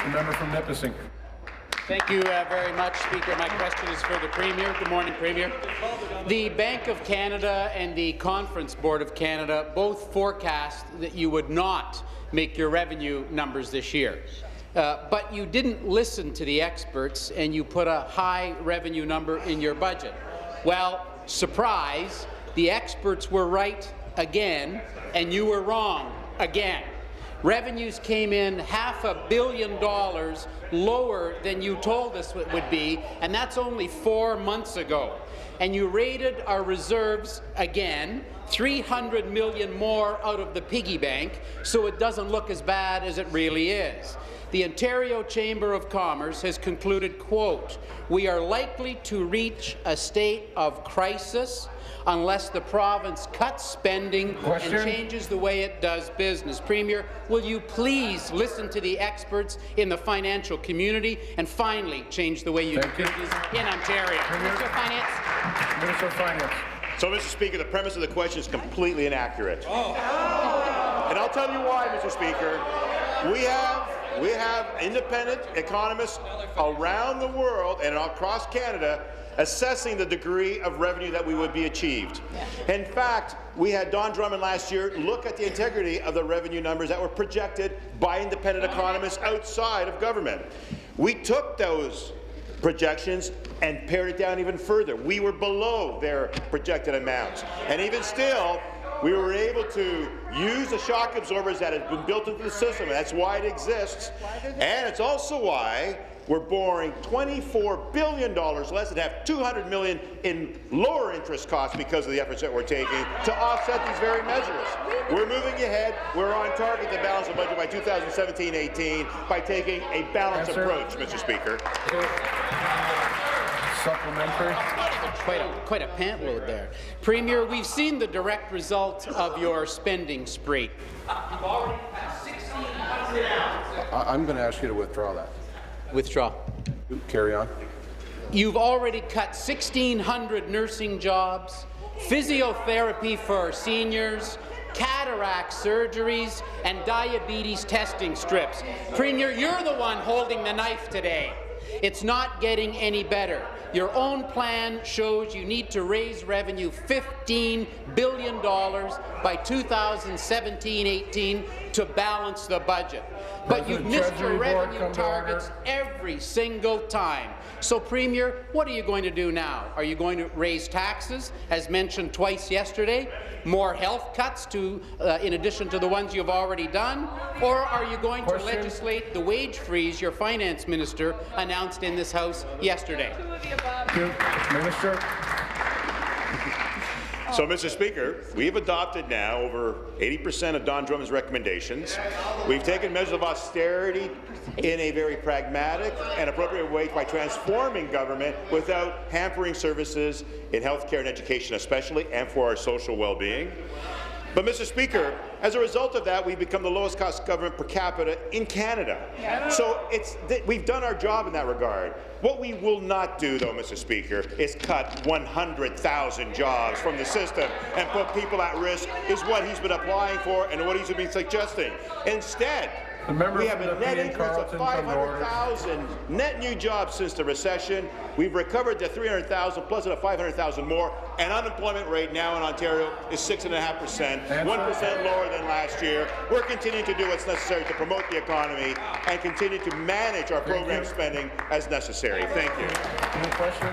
The member from Nipissing. Thank you very much, Speaker. My question is for the Premier. Good morning, Premier. The Bank of Canada and the Conference Board of Canada both forecast that you would not make your revenue numbers this year. But you didn't listen to the experts, and you put a high revenue number in your budget. Well, surprise, the experts were right again, and you were wrong again. Revenues came in $500 million lower than you told us it would be, and that's only 4 months ago. And you raided our reserves again, $300 million more out of the piggy bank, so it doesn't look as bad as it really is. The Ontario Chamber of Commerce has concluded, quote, "We are likely to reach a state of crisis unless the province cuts spending and changes the way it does business." Premier, will you please listen to the experts in the financial community and finally change the way you do business in Ontario? Minister of Finance. Minister of Finance. So, Mr. Speaker, the premise of the question is completely inaccurate. And I'll tell you why, Mr. Speaker. We have independent economists around the world and across Canada assessing the degree of revenue that we would be achieved. In fact, we had Don Drummond last year look at the integrity of the revenue numbers that were projected by independent economists outside of government. We took those projections and pared it down even further. We were below their projected amounts. And even still, we were able to use the shock absorbers that had been built into the system, and that's why it exists. And it's also why we're borrowing $24 billion less and have $200 million in lower interest costs because of the efforts that we're taking to offset these very measures. We're moving ahead. We're on target to balance the budget by 2017-18 by taking a balanced approach, Mr. Speaker. Supplementary. Quite a pant load there. Premier, we've seen the direct result of your spending spree. You've already passed 1,600 hours. I'm going to ask you to withdraw that. Withdraw. Carry on. You've already cut 1,600 nursing jobs, physiotherapy for seniors, cataract surgeries, and diabetes testing strips. Premier, you're the one holding the knife today. It's not getting any better. Your own plan shows you need to raise revenue $15 billion by 2017-18 to balance the budget. But you've missed your revenue targets every single time. So, Premier, what are you going to do now? Are you going to raise taxes, as mentioned twice yesterday, more health cuts in addition to the ones you've already done, or are you going to legislate the wage freeze your finance minister announced in this House yesterday? Minister. So, Mr. Speaker, we've adopted now over 80% of Don Drummond's recommendations. We've taken measures of austerity in a very pragmatic and appropriate way by transforming government without hampering services in healthcare and education especially, and for our social well-being. But, Mr. Speaker, as a result of that, we've become the lowest cost government per capita in Canada. So we've done our job in that regard. What we will not do, though, Mr. Speaker, is cut 100,000 jobs from the system and put people at risk, is what he's been applying for and what he's been suggesting. Instead, we have a net increase of 500,000 net new jobs since the recession. We've recovered the 300,000 plus the 500,000 more, and unemployment rate now in Ontario is 6.5%, 1% lower than last year. We're continuing to do what's necessary to promote the economy and continue to manage our program spending as necessary. Thank you. Any questions?